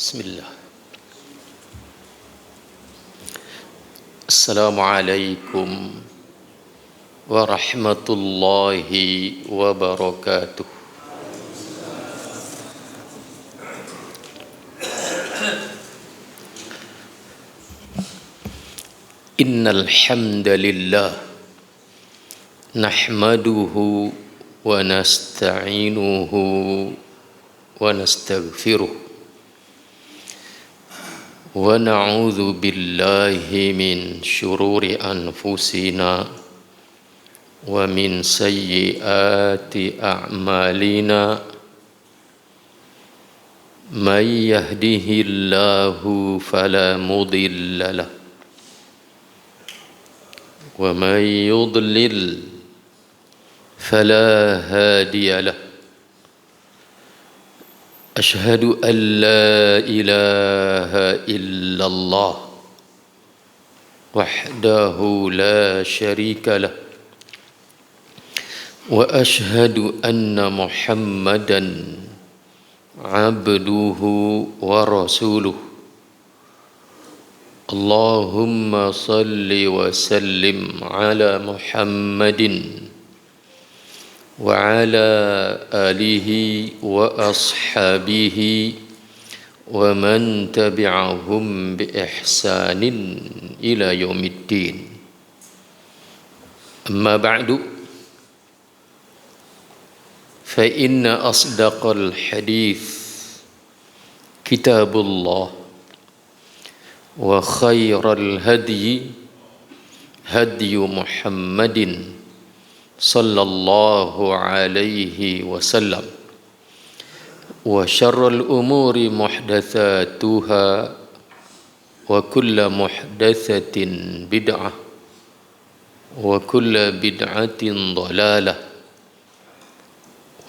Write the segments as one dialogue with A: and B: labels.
A: Bismillah. Assalamualaikum warahmatullahi wabarakatuh. Innal hamdalillah nahmaduhu wa nasta'inuhu wa nastaghfiruh. ونعوذ بالله من شرور أنفسنا ومن سيئات أعمالنا من يهده الله فلا مضل له ومن يضلل فلا هادي له أشهد أن لا إله إلا الله وحده لا شريك له وأشهد أن محمدا عبده ورسوله اللهم صل وسلم على محمد وعلى آله وأصحابه ومن تبعهم بإحسان إلى يوم الدين أما بعد فإن أصدق الحديث كتاب الله وخير الهدي هدي محمد صلى الله عليه وسلم وشر الأمور محدثاتها وكل محدثة بدعة وكل بدعة ضلالة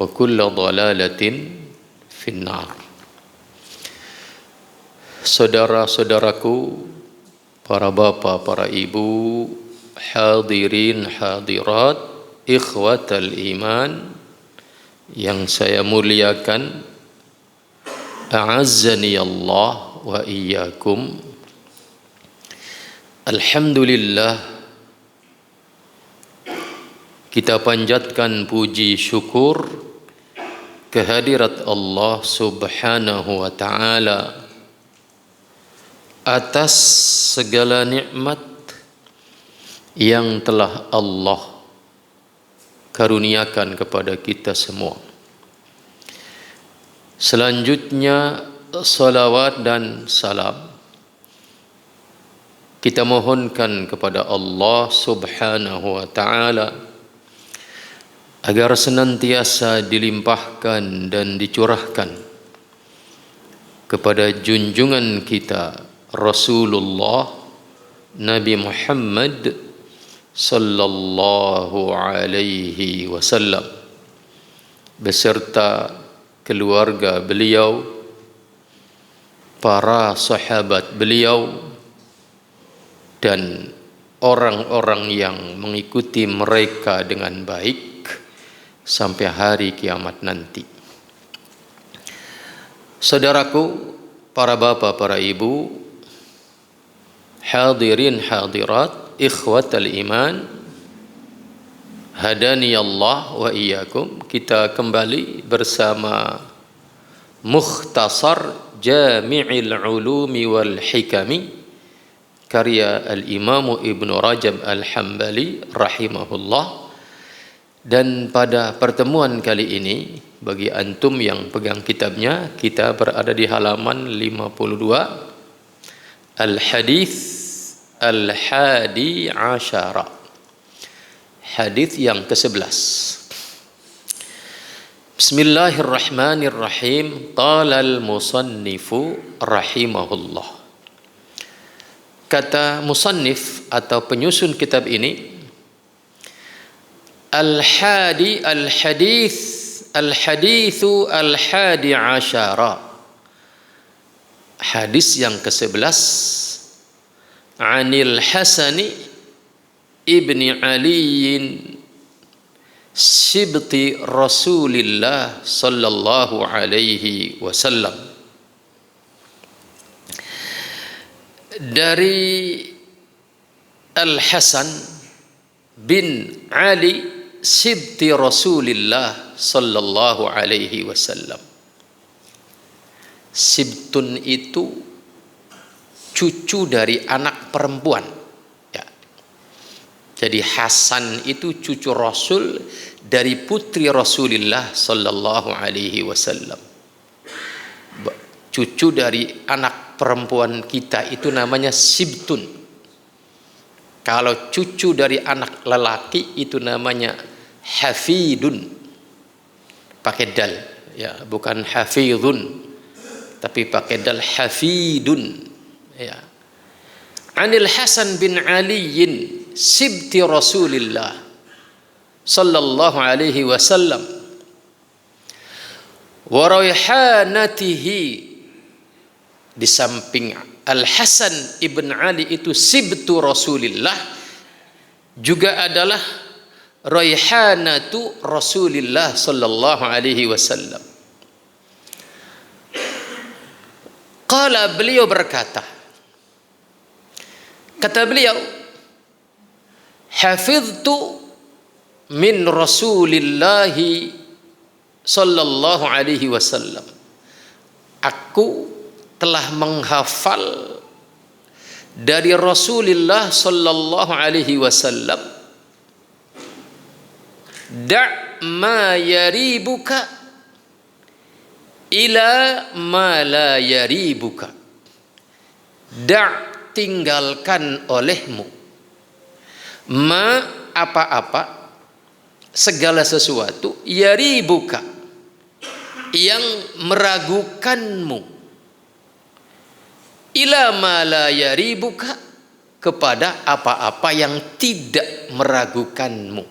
A: وكل ضلالة في النار. Saudara-saudaraku, para bapak, para ibu, hadirin hadirat, ikhwatal iman yang saya muliakan, a'azzani Allah wa iyyakum. Alhamdulillah, kita panjatkan puji syukur kehadirat Allah Subhanahu wa taala atas segala nikmat yang telah Allah karuniakan kepada kita semua. Selanjutnya salawat dan salam kita mohonkan kepada Allah Subhanahu wa taala agar senantiasa dilimpahkan dan dicurahkan kepada junjungan kita Rasulullah Nabi Muhammad sallallahu alaihi wasallam beserta keluarga beliau, para sahabat beliau, dan orang-orang yang mengikuti mereka dengan baik sampai hari kiamat nanti. Saudaraku, para bapak, para ibu, hadirin hadirat, ikhwatal iman, hadani Allah wa iyyakum. Kita kembali bersama Mukhtasar Jami'il Ulumi wal Hikami karya Al-Imam Ibnu Rajab Al-Hambali rahimahullah. Dan pada pertemuan kali ini, bagi antum yang pegang kitabnya, kita berada di halaman 52, Al-Hadis Al-Hadi Asyara, hadis yang ke-11. Bismillahirrahmanirrahim. Qala al-musannifu rahimahullah. Kata musannif atau penyusun kitab ini, al-hadi al-hadis al-hadithu al-hadi asyara, hadis yang ke-11, anil Hasani ibni Aliyin sibti Rasulillah sallallahu alaihi wasallam. dari Al-Hasan bin Ali sibti Rasulillah sallallahu alaihi wasallam. Sibtun itu cucu dari anak perempuan, ya. Jadi Hasan itu cucu Rasul dari putri Rasulullah sallallahu alaihi wasallam. Cucu dari anak perempuan kita itu namanya sibtun. Kalau cucu dari anak lelaki itu namanya hafidun, pakai dal, ya, bukan hafidun tapi pakai dal, hafidun, ya. Anil Hasan bin Ali sibti Rasulillah sallallahu alaihi wasallam wa raihanatihi. Di samping Al-Hasan ibn Ali itu sibtu Rasulillah, juga adalah raihanatu Rasulillah sallallahu alaihi wasallam. Qala, beliau berkata, kata beliau, hafiztu min Rasulillah sallallahu alaihi wasallam. Aku telah menghafal dari Rasulullah sallallahu alaihi wasallam, da' ma yaribuka ila ma la yaribuka. Da', tinggalkan olehmu, ma, apa-apa, segala sesuatu, yaribuka, yang meragukanmu, ila ma la yaribuka, kepada apa-apa yang tidak meragukanmu.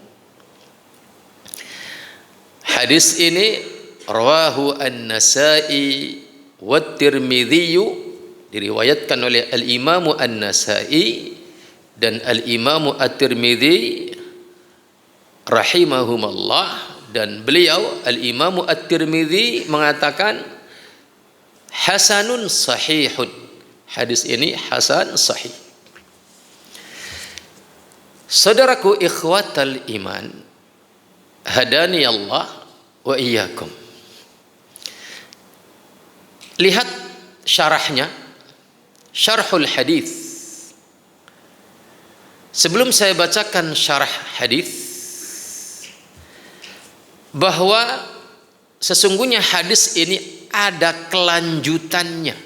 A: Hadis ini rawahu An-Nasa'i wa Tirmidzi, diriwayatkan oleh Al-Imam An-Nasa'i dan Al-Imam At-Tirmidzi rahimahumallah, dan beliau Al-Imam At-Tirmidzi mengatakan hasanun sahihun. Hadis ini hasan sahih. Saudaraku ikhwatal iman, hadani Allah wa iyyakum. Lihat syarahnya, syarhul hadis. Sebelum saya bacakan syarah hadis, bahwa sesungguhnya hadis ini ada kelanjutannya,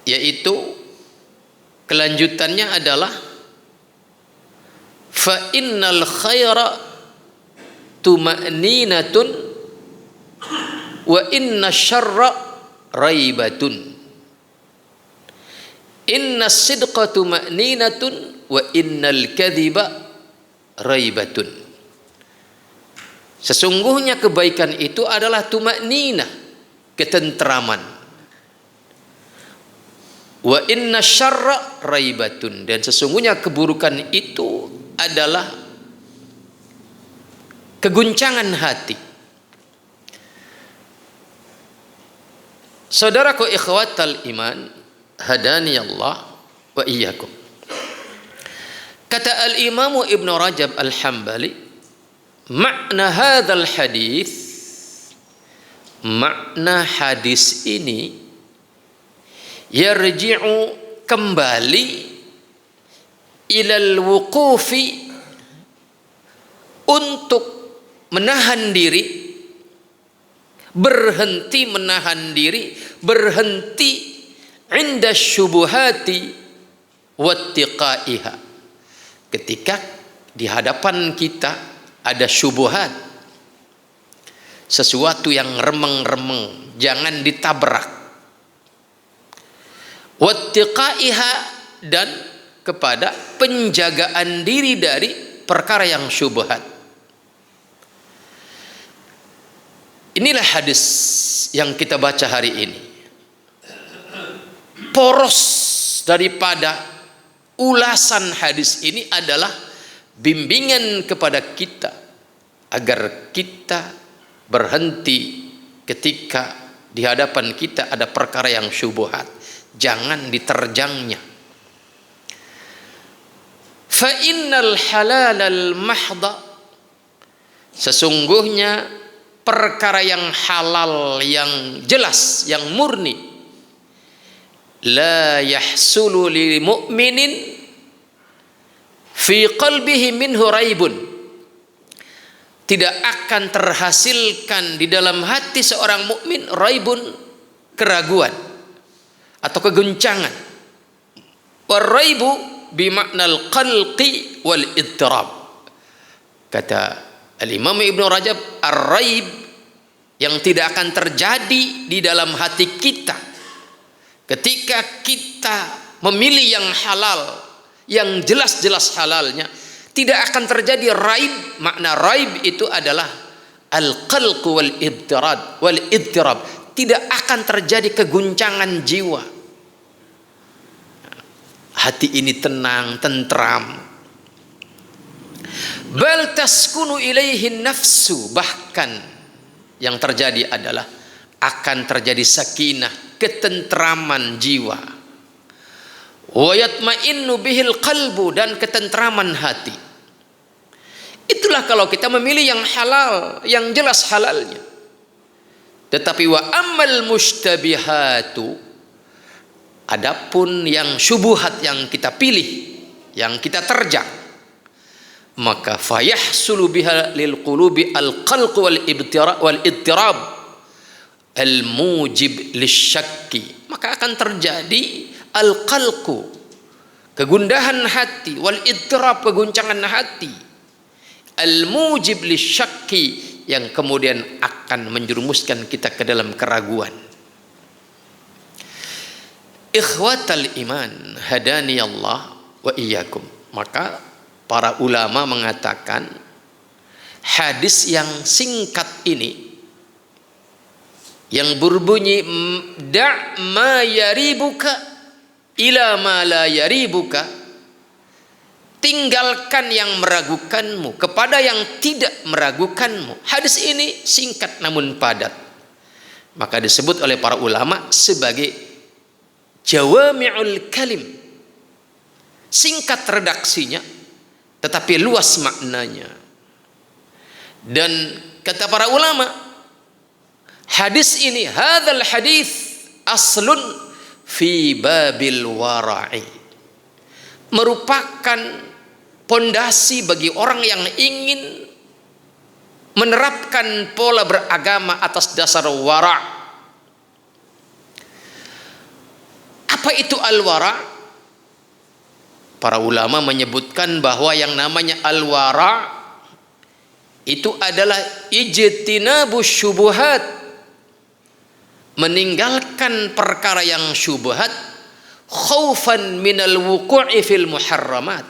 A: yaitu kelanjutannya adalah fa innal khaira tuma'ninatun wa inna syarra raibatun. Inna sidqa tuma'ninatun wa innal kadhiba raibatun. Sesungguhnya kebaikan itu adalah tuma'ninah, ketentraman. Wa inna syarra raibatun, dan sesungguhnya keburukan itu adalah keguncangan hati. Saudaraku ikhwatal iman, hadani Allah wa iyyakum. Kata Al-Imam Ibn Rajab Al-Hambali, makna hadzal hadis, makna hadis ini yarji'u, kembali, ilal wuqufi, untuk menahan diri, berhenti menahan diri, berhenti inda syubuhati wattiqaiha. Ketika di hadapan kita ada syubuhat, sesuatu yang remeng-remeng, jangan ditabrak. Wattiqaiha, dan kepada penjagaan diri dari perkara yang syubhat. Inilah hadis yang kita baca hari ini. Poros daripada ulasan hadis ini adalah bimbingan kepada kita agar kita berhenti ketika di hadapan kita ada perkara yang syubhat. jangan diterjangnya. Fa innal halalal mahdha, sesungguhnya perkara yang halal, yang jelas, yang murni, la yahsulu lil mu'minin fi qalbihi minhu raibun, tidak akan terhasilkan di dalam hati seorang mukmin raibun, keraguan atau keguncangan. Waraibu bimaknal qalqi wal idtirab. Kata Al-Imam Ibnu Rajab, ar-raib yang tidak akan terjadi di dalam hati kita ketika kita memilih yang halal, yang jelas-jelas halalnya, tidak akan terjadi raib. Makna raib itu adalah al-qalq wal idtirab, tidak akan terjadi keguncangan jiwa. Hati ini tenang, tentram. Bal taskunu ilaihi nafsu, bahkan yang terjadi adalah akan terjadi sakinah, ketentraman jiwa. Wa yatma'innu bihil qalbu, dan ketentraman hati. Itulah kalau kita memilih yang halal, yang jelas halalnya. Tetapi wa ammal mustabihatu, adapun yang syubhat yang kita pilih, yang kita terjang, maka fayahsulu biha lil qulubi al qalq wal idtirab al mujib lisyakki, maka akan terjadi al qalqu, kegundahan hati, wal idtirab, keguncangan hati, al mujib lisyakki, yang kemudian akan menjerumuskan kita ke dalam keraguan. Ikhwatal iman hadani Allah wa iyyakum. Maka para ulama mengatakan hadis yang singkat ini yang berbunyi da' ma yaribuka ila ma la yaribuka, tinggalkan yang meragukanmu kepada yang tidak meragukanmu. Hadis ini singkat namun padat, maka disebut oleh para ulama sebagai jawami'ul kalim, singkat redaksinya tetapi luas maknanya. Dan kata para ulama, hadis ini, hadzal hadis aslun fi babil wara'i, merupakan pondasi bagi orang yang ingin menerapkan pola beragama atas dasar wara'. Apa itu al-wara'? Para ulama menyebutkan bahwa yang namanya al-wara' itu adalah ijtinabus syubuhat, meninggalkan perkara yang syubhat, khaufan minal wuqu'i fil muharramat,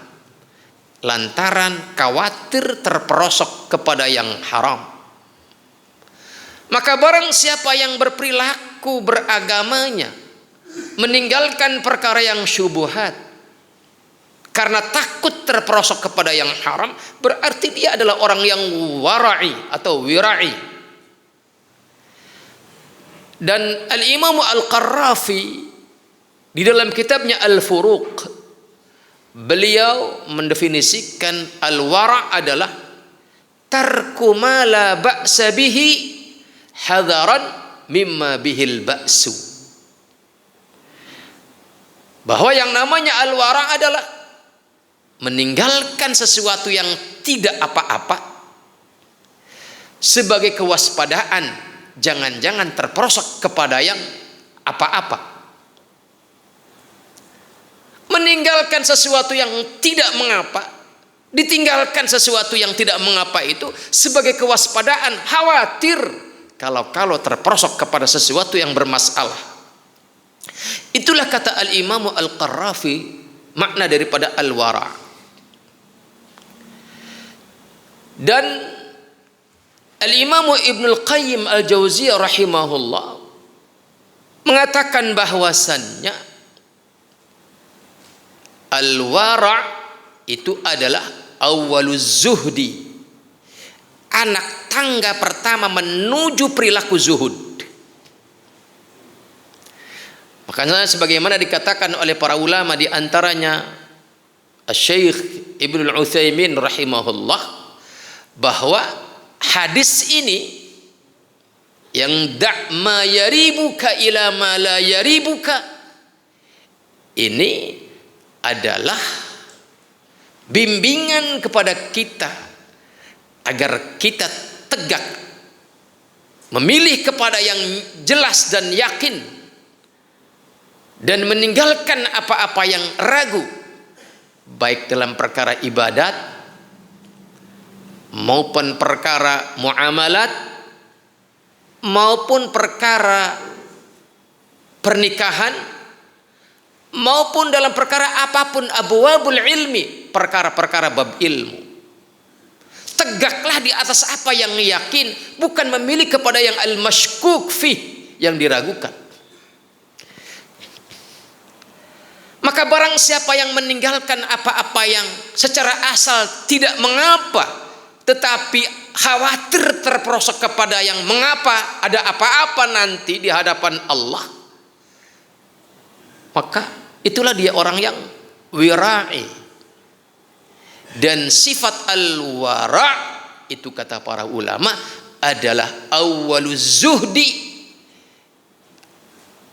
A: lantaran khawatir terperosok kepada yang haram. Maka barang siapa yang berperilaku beragamanya meninggalkan perkara yang syubhat karena takut terperosok kepada yang haram, berarti dia adalah orang yang wara'i atau wira'i. Dan Al-Imam Al-Qarrafi di dalam kitabnya Al-Furuq, beliau mendefinisikan al-wara' adalah tarku ma la ba'sa bihi hadaran mimma bihil ba'su. Bahwa yang namanya al-wara' adalah meninggalkan sesuatu yang tidak apa-apa sebagai kewaspadaan, jangan-jangan terperosok kepada yang apa-apa. Meninggalkan sesuatu yang tidak mengapa, ditinggalkan sesuatu yang tidak mengapa itu sebagai kewaspadaan, khawatir kalau terperosok kepada sesuatu yang bermasalah. Itulah kata Al-Imam Al-Qarrafi makna daripada al-wara'. Dan Al-Imam Ibnul Qayyim Al-Jauziyah rahimahullah mengatakan bahwasannya al-wara' itu adalah awwaluz zuhdi, anak tangga pertama menuju perilaku zuhud. Makanya sebagaimana dikatakan oleh para ulama, di antaranya Syekh Ibnu Utsaimin rahimahullah, bahwa hadis ini yang da' ma yaribuka ila ma la yaribuka, ini adalah bimbingan kepada kita agar kita tegak memilih kepada yang jelas dan yakin, dan meninggalkan apa-apa yang ragu, baik dalam perkara ibadat maupun perkara muamalat maupun perkara pernikahan maupun dalam perkara apapun, abwabul ilmi, perkara-perkara bab ilmu. Tegaklah di atas apa yang yakin, bukan memilih kepada yang al-mashkuk fih, yang diragukan. Maka barang siapa yang meninggalkan apa-apa yang secara asal tidak mengapa, tetapi khawatir terperosok kepada yang mengapa, ada apa-apa nanti di hadapan Allah, maka itulah dia orang yang wira'i. Dan sifat al-wara' itu kata para ulama adalah awwaluz zuhdi,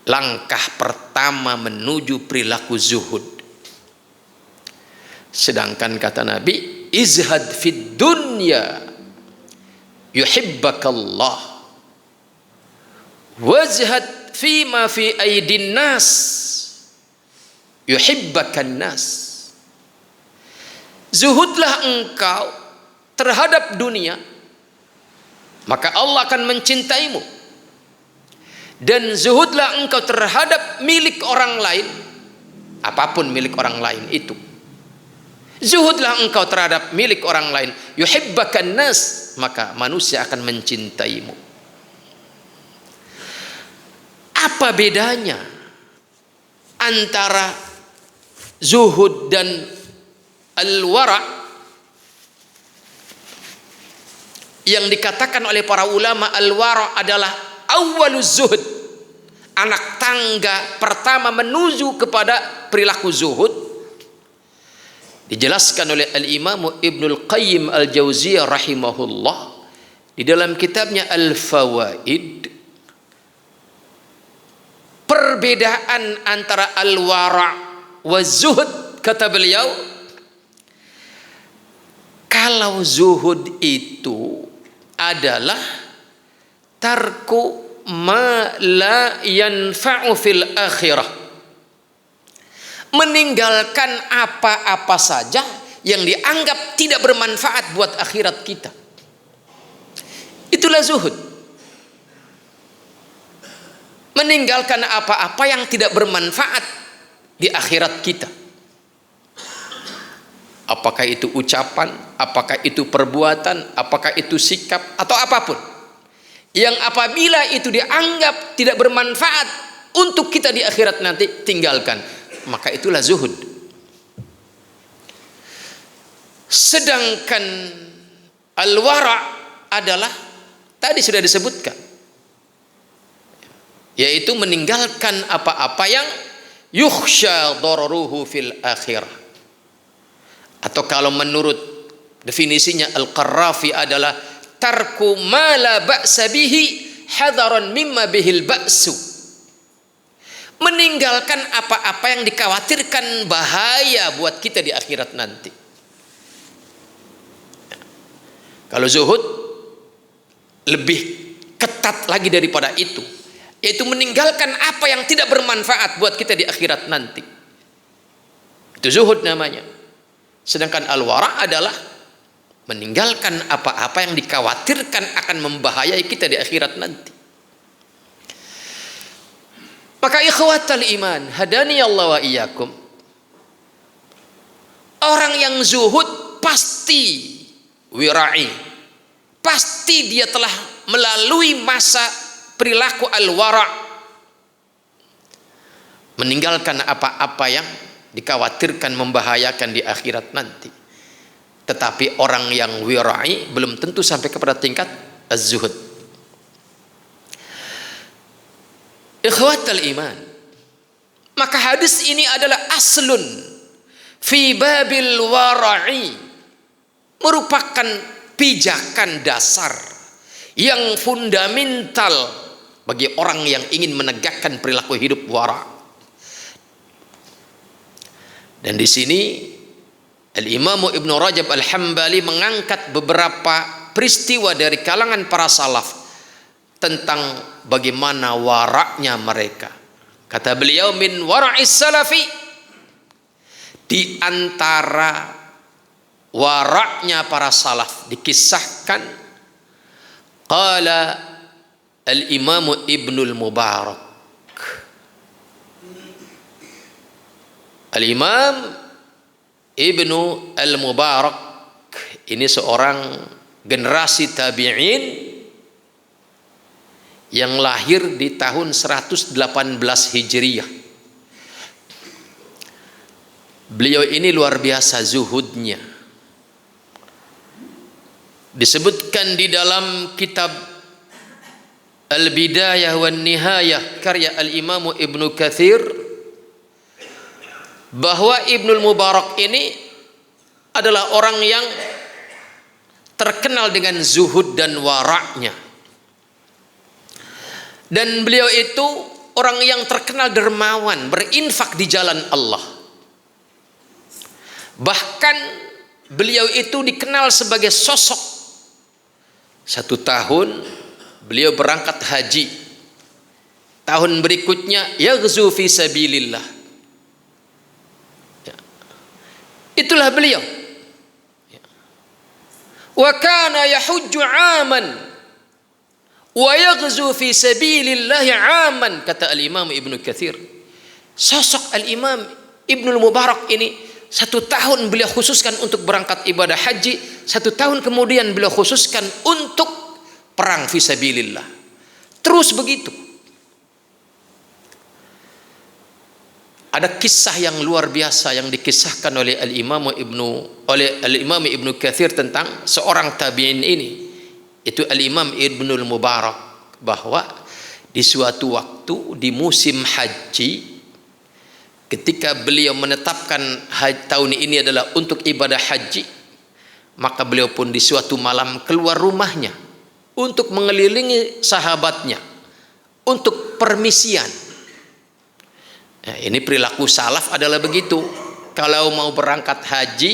A: langkah pertama menuju perilaku zuhud. Sedangkan kata Nabi, izhad fid dunya yuhibbakallah wazhad fima fi aidin nas yuhibbakan nas. Zuhudlah engkau terhadap dunia, maka Allah akan mencintaimu. Dan zuhudlah engkau terhadap milik orang lain, apapun milik orang lain itu. Zuhudlah engkau terhadap milik orang lain, yuhibbakan nas, maka manusia akan mencintaimu. Apa bedanya antara zuhud dan al-wara'? Yang dikatakan oleh para ulama, al-wara' adalah awwaluz zuhud, anak tangga pertama menuju kepada perilaku zuhud. Dijelaskan oleh al-Imam Ibnul Qayyim al-Jauziyah rahimahullah di dalam kitabnya Al-Fawaid, perbedaan antara al-wara' wa zuhud. Kata beliau, kalau zuhud itu adalah tarku ma la yanfa'u fil akhirah, meninggalkan apa-apa saja yang dianggap tidak bermanfaat buat akhirat kita. Itulah zuhud. Meninggalkan apa-apa yang tidak bermanfaat di akhirat kita. Apakah itu ucapan, apakah itu perbuatan, apakah itu sikap, atau apapun yang apabila itu dianggap tidak bermanfaat untuk kita di akhirat nanti, tinggalkan. Maka itulah zuhud. Sedangkan al-wara' adalah tadi sudah disebutkan, yaitu meninggalkan apa-apa yang yukhsha dararuhu fil akhirah. Atau kalau menurut definisinya Al-Qarrafi adalah tarku ma la ba'sa bihi hadaran mimma bihil ba'su, meninggalkan apa-apa yang dikhawatirkan bahaya buat kita di akhirat nanti. Kalau zuhud lebih ketat lagi daripada itu, yaitu meninggalkan apa yang tidak bermanfaat buat kita di akhirat nanti. Itu zuhud namanya. Sedangkan al-wara' adalah meninggalkan apa-apa yang dikhawatirkan akan membahayai kita di akhirat nanti. Maka ikhwatal iman, hadani Allah wa iyyakum, orang yang zuhud pasti wira'i, pasti dia telah melalui masa perilaku al-wara', meninggalkan apa-apa yang dikhawatirkan membahayakan di akhirat nanti. Tetapi orang yang wira'i belum tentu sampai kepada tingkat az-zuhud. Ikhwatal iman, Maka hadis ini adalah aslun fi babil wara'i, merupakan pijakan dasar yang fundamental bagi orang yang ingin menegakkan perilaku hidup wara'. Dan di sini Al-Imam Ibn Rajab Al-Hambali mengangkat beberapa peristiwa dari kalangan para salaf tentang bagaimana waraknya mereka. Kata beliau, min wara'is salafi, di antara waraknya para salaf dikisahkan, qala Al-Imam Ibnul Mubarak, Al-Imam Ibnu Al-Mubarak ini seorang generasi tabi'in yang lahir di tahun 118 Hijriyah. Beliau ini luar biasa zuhudnya. Disebutkan di dalam kitab Al-Bidayah wan Nihayah karya Al-Imam Ibnu Katsir bahwa Ibnul Mubarak ini adalah orang yang terkenal dengan zuhud dan waraknya. Dan beliau itu orang yang terkenal dermawan, berinfak di jalan Allah. Bahkan beliau itu dikenal sebagai sosok. 1 tahun beliau berangkat haji. Tahun berikutnya yaghzu fi sabilillah. Itulah beliau. Wa kana yahujju 'aman wa yaghzu fi sabilillah 'aman, kata Al-Imam Ibnu Katsir. Sosok Al-Imam Ibnul Mubarak ini 1 tahun beliau khususkan untuk berangkat ibadah haji, 1 tahun kemudian beliau khususkan untuk perang fi sabilillah. Terus begitu. Ada kisah yang luar biasa yang dikisahkan oleh Al-Imam Ibnu Katsir tentang seorang tabi'in ini, itu Al-Imam Ibnul Mubarak, bahwa di suatu waktu di musim haji, ketika beliau menetapkan tahun ini adalah untuk ibadah haji, maka beliau pun di suatu malam keluar rumahnya untuk mengelilingi sahabatnya untuk permisian. Nah, ini perilaku salaf adalah begitu. Kalau mau berangkat haji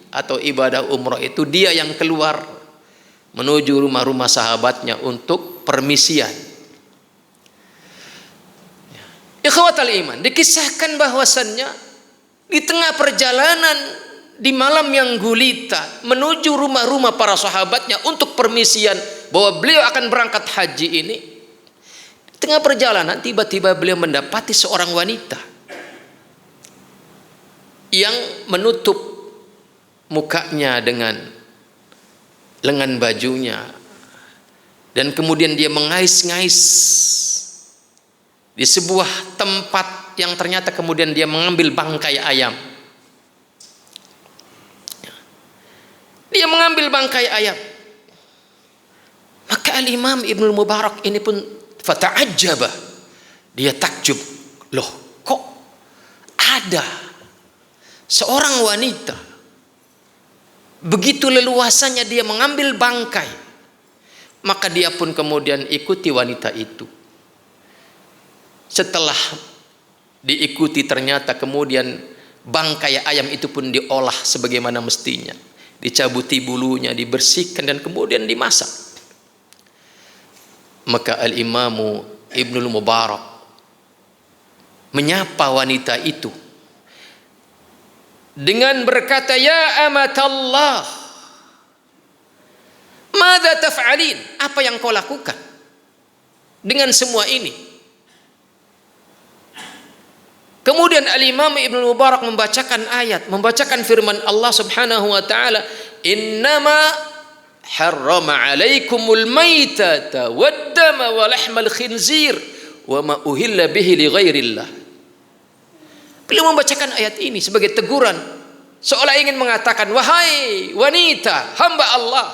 A: atau ibadah umrah itu dia yang keluar menuju rumah-rumah sahabatnya untuk permisian. Ikhwatal iman, dikisahkan bahwasannya di tengah perjalanan di malam yang gulita menuju rumah-rumah para sahabatnya untuk permisian bahwa beliau akan berangkat haji ini, di tengah perjalanan tiba-tiba beliau mendapati seorang wanita yang menutup mukanya dengan lengan bajunya, dan kemudian dia mengais-ngais di sebuah tempat yang ternyata kemudian dia mengambil bangkai ayam. Dia mengambil bangkai ayam. Maka Al-Imam Ibnul Mubarak ini pun fata'ajjaba, dia takjub, loh kok ada seorang wanita begitu leluasanya dia mengambil bangkai. Maka dia pun kemudian ikuti wanita itu. Setelah diikuti ternyata kemudian bangkai ayam itu pun diolah sebagaimana mestinya, dicabuti bulunya, dibersihkan, dan kemudian dimasak. Maka Al-Imamu Ibnul Mubarak menyapa wanita itu dengan berkata, ya amatallah, madza taf'alin, apa yang kau lakukan dengan semua ini? Kemudian Al-Imam Ibnul Mubarak membacakan ayat, membacakan firman Allah Subhanahu wa taala, innama harrama alaikumul maitata waddama wa lahmal khinzir wa ma uhilla bihi li ghairillah. Beliau membacakan ayat ini sebagai teguran, seolah ingin mengatakan, wahai wanita hamba Allah,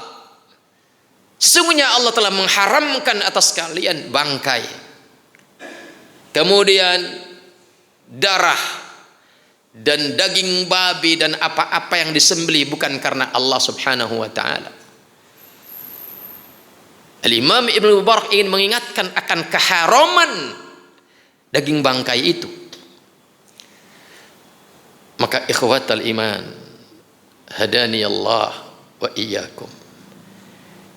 A: sesungguhnya Allah telah mengharamkan atas kalian bangkai. Kemudian darah dan daging babi dan apa-apa yang disembelih bukan karena Allah Subhanahu wa taala. Al-Imam Ibnu Mubarak ingin mengingatkan akan keharaman daging bangkai itu. Maka ikhwatal iman, hadani Allah wa iyyakum.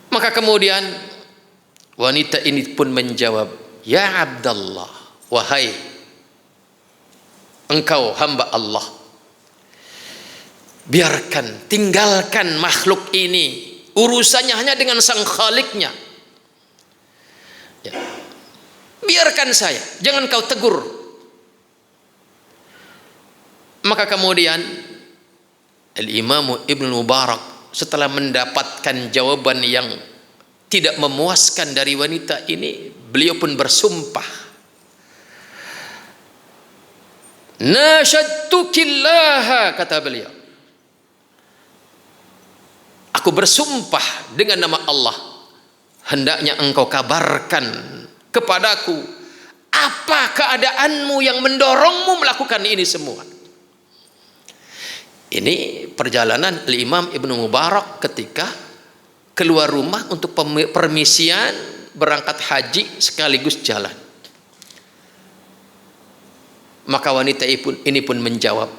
A: Maka kemudian wanita ini pun menjawab, ya Abdallah, wahai engkau hamba Allah, biarkan, tinggalkan makhluk ini, urusannya hanya dengan sang Khaliknya. Ya. Biarkan saya, jangan kau tegur. Maka kemudian Al-Imam Ibnu Mubarak setelah mendapatkan jawaban yang tidak memuaskan dari wanita ini, beliau pun bersumpah, nasyadtukillaha, kata beliau, aku bersumpah dengan nama Allah, hendaknya engkau kabarkan kepadaku apa keadaanmu yang mendorongmu melakukan ini semua. Ini perjalanan Imam Ibnu Mubarak ketika keluar rumah untuk permisian berangkat haji sekaligus jalan. Maka wanita ini pun menjawab,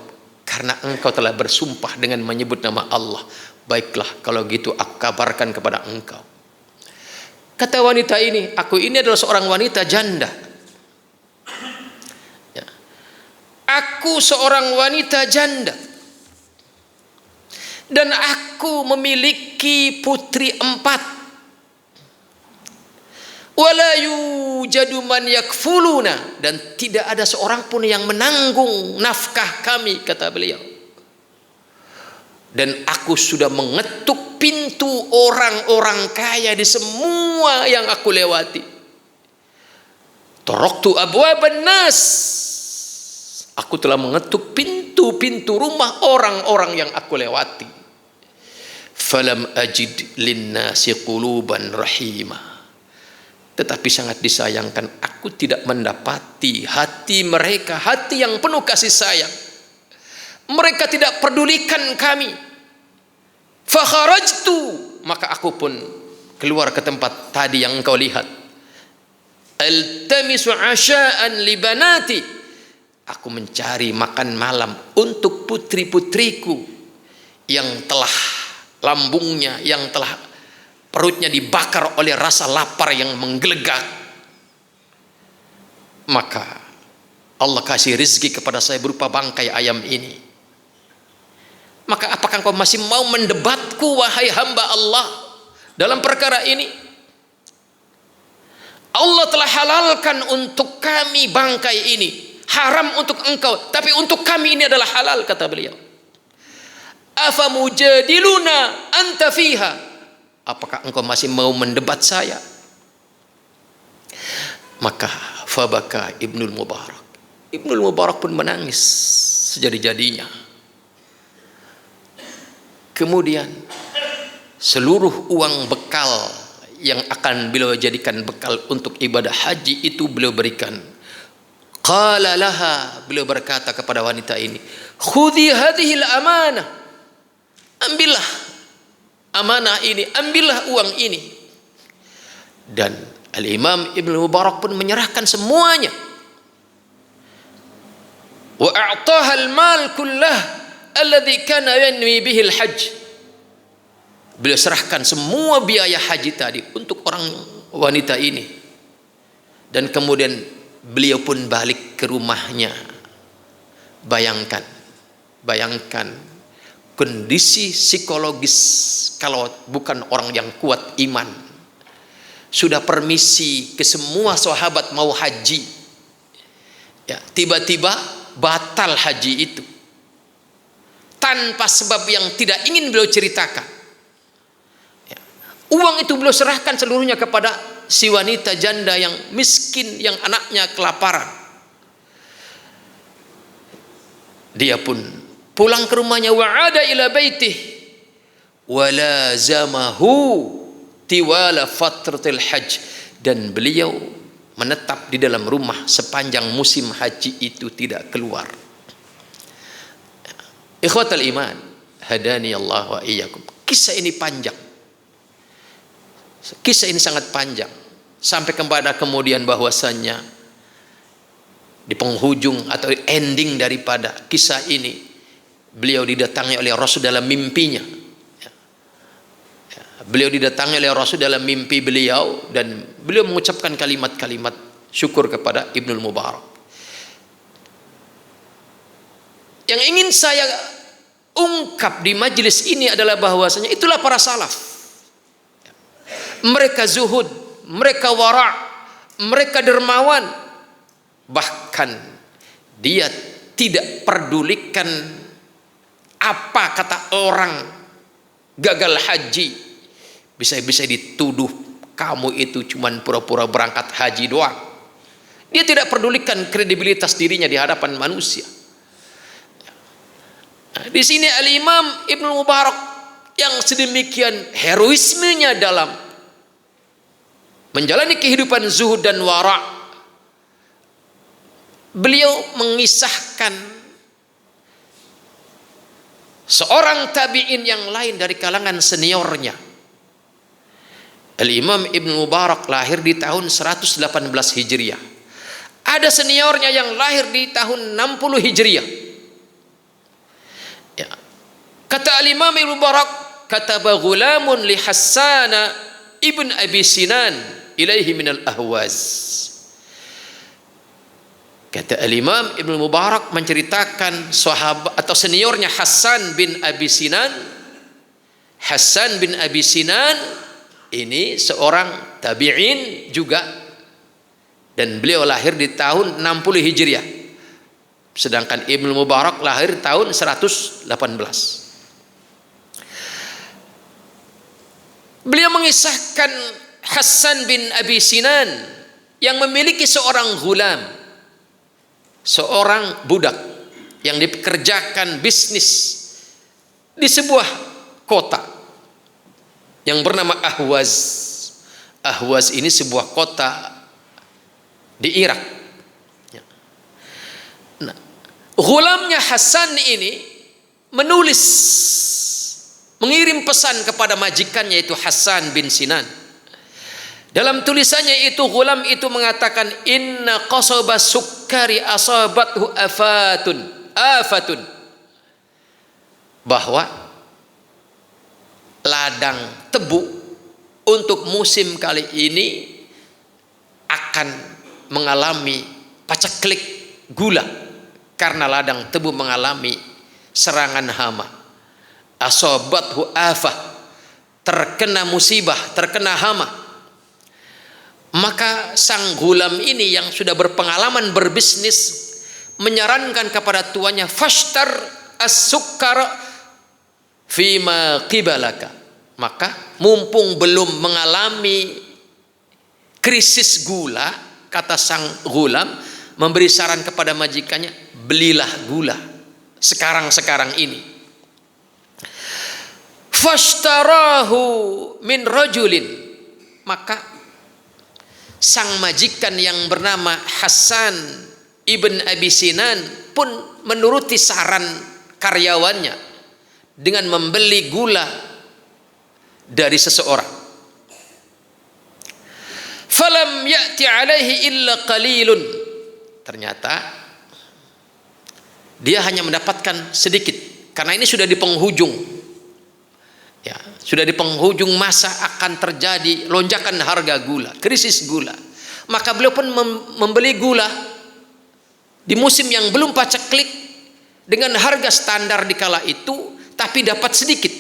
A: karena engkau telah bersumpah dengan menyebut nama Allah, baiklah kalau gitu aku kabarkan kepada engkau. Kata wanita ini, aku ini adalah seorang wanita janda. Ya. Aku seorang wanita janda. Dan aku memiliki putri 4. Wala yujadu man yakfuluna, dan tidak ada seorang pun yang menanggung nafkah kami, kata beliau. Dan aku sudah mengetuk pintu orang-orang kaya di semua yang aku lewati. Taraktu abwaban nas, aku telah mengetuk pintu-pintu rumah orang-orang yang aku lewati. Falam ajid linnasi quluban rahimah, tetapi sangat disayangkan aku tidak mendapati hati mereka, hati yang penuh kasih sayang. Mereka tidak pedulikan kami. Fakharajtu, maka aku pun keluar ke tempat tadi yang engkau lihat. Altamisu asya'an li banati, aku mencari makan malam untuk putri-putriku yang telah lambungnya, yang telah perutnya dibakar oleh rasa lapar yang menggelegak. Maka Allah kasih rezeki kepada saya berupa bangkai ayam ini. Maka apakah kau masih mau mendebatku, wahai hamba Allah, dalam perkara ini? Allah telah halalkan untuk kami bangkai ini, haram untuk engkau, tapi untuk kami ini adalah halal, kata beliau. Afa mujadiluna anta fiha, apakah engkau masih mau mendebat saya? Maka fabaka Ibnul Mubarak, Ibnul Mubarak pun menangis sejadi-jadinya. Kemudian seluruh uang bekal yang akan beliau jadikan bekal untuk ibadah haji itu beliau berikan. Qala laha, beliau berkata kepada wanita ini, khudhi hadhil amanah, ambillah amanah ini, ambillah uang ini. Dan Al-Imam Ibnu Mubarak pun menyerahkan semuanya. Wa a'taha al-mal kullah alladhi kana yanwi bihi al-hajj. Beliau serahkan semua biaya haji tadi untuk orang wanita ini. Dan kemudian beliau pun balik ke rumahnya. Bayangkan kondisi psikologis kalau bukan orang yang kuat iman, sudah permisi ke semua sahabat mau haji, ya, tiba-tiba batal haji itu tanpa sebab yang tidak ingin beliau ceritakan. Ya. Uang itu beliau serahkan seluruhnya kepada si wanita janda yang miskin, yang anaknya kelaparan. Dia pun pulang ke rumahnya, wa'ada ila baitih walazamahu tiwala fatratil hajj, dan beliau menetap di dalam rumah sepanjang musim haji itu tidak keluar. Ikhwatal iman, hadani Allah wa iyyakum. Kisah ini panjang. Kisah ini sangat panjang sampai kepada kemudian bahwasannya di penghujung atau ending daripada kisah ini beliau didatangi oleh Rasul dalam mimpinya. Beliau didatangi oleh Rasul dalam mimpi beliau dan beliau mengucapkan kalimat-kalimat syukur kepada Ibnul Mubarak. Yang ingin saya ungkap di majelis ini adalah bahwasanya itulah para salaf. Mereka zuhud, mereka wara', mereka dermawan. Bahkan dia tidak pedulikan apa kata orang gagal haji. Bisa-bisa dituduh kamu itu cuman pura-pura berangkat haji doang. Dia tidak pedulikan kredibilitas dirinya di hadapan manusia. Nah, di sini Al-Imam Ibnu Mubarak yang sedemikian heroismenya dalam menjalani kehidupan zuhud dan wara', beliau mengisahkan seorang tabi'in yang lain dari kalangan seniornya. Al-Imam Ibn Mubarak lahir di tahun 118 Hijriah. Ada seniornya yang lahir di tahun 60 Hijriah. Ya. Kata Al-Imam Ibn Mubarak, kataba ghulamun li Hassan ibn Abi Sinan ilaihi minal ahwaz. Kata Al-Imam Ibn Mubarak menceritakan sahabat atau seniornya Hassan bin Abi Sinan. Hassan bin Abi Sinan ini seorang tabi'in juga, dan beliau lahir di tahun 60 Hijriah. Sedangkan Ibnu Mubarak lahir tahun 118. Beliau mengisahkan Hassan bin Abi Sinan yang memiliki seorang ghulam, seorang budak yang dipekerjakan bisnis di sebuah kota yang bernama Ahwaz. Ahwaz ini sebuah kota di Irak. Nah, ghulamnya Hasan ini menulis, mengirim pesan kepada majikannya yaitu Hassan bin Sinan. Dalam tulisannya itu ghulam itu mengatakan, inna qasaba sukkari asabathu afatun, bahwa ladang tebu untuk musim kali ini akan mengalami paceklik gula karena ladang tebu mengalami serangan hama. Asabathu afah, terkena musibah, terkena hama. Maka sang gulam ini yang sudah berpengalaman berbisnis menyarankan kepada tuannya, fashtar as-sukkar fima qibalaka, maka mumpung belum mengalami krisis gula, kata sang gulam memberi saran kepada majikannya, belilah gula sekarang ini. Fashtarahu min rajulin, maka sang majikan yang bernama Hassan ibn Abi Sinan pun menuruti saran karyawannya dengan membeli gula dari seseorang. Falam ya'ti alaihi illa qalilun, ternyata dia hanya mendapatkan sedikit karena ini sudah di penghujung, ya, sudah di penghujung masa akan terjadi lonjakan harga gula, krisis gula. Maka beliau pun membeli gula di musim yang belum paceklik dengan harga standar di kala itu, tapi dapat sedikit.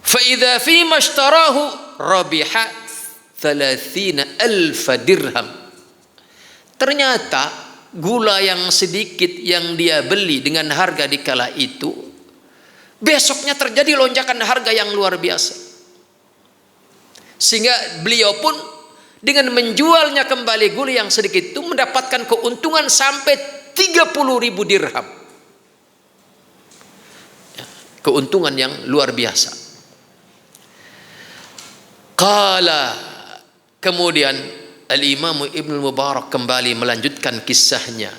A: Fa idza fi mashtarahu rabiha 30,000 dirham. Ternyata gula yang sedikit yang dia beli dengan harga di kala itu, besoknya terjadi lonjakan harga yang luar biasa. Sehingga beliau pun dengan menjualnya kembali gula yang sedikit itu mendapatkan keuntungan sampai 30.000 dirham. Keuntungan yang luar biasa. Qala Kemudian Al-Imam Ibnu Mubarak kembali melanjutkan kisahnya.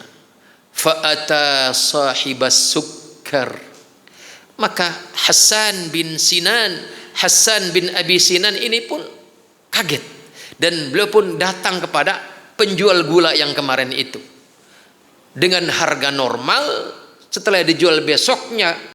A: Fa'ata sahibas sukkar. Maka Hasan bin Abi Sinan ini pun kaget. Dan beliau pun datang kepada penjual gula yang kemarin itu. Dengan harga normal, setelah dijual besoknya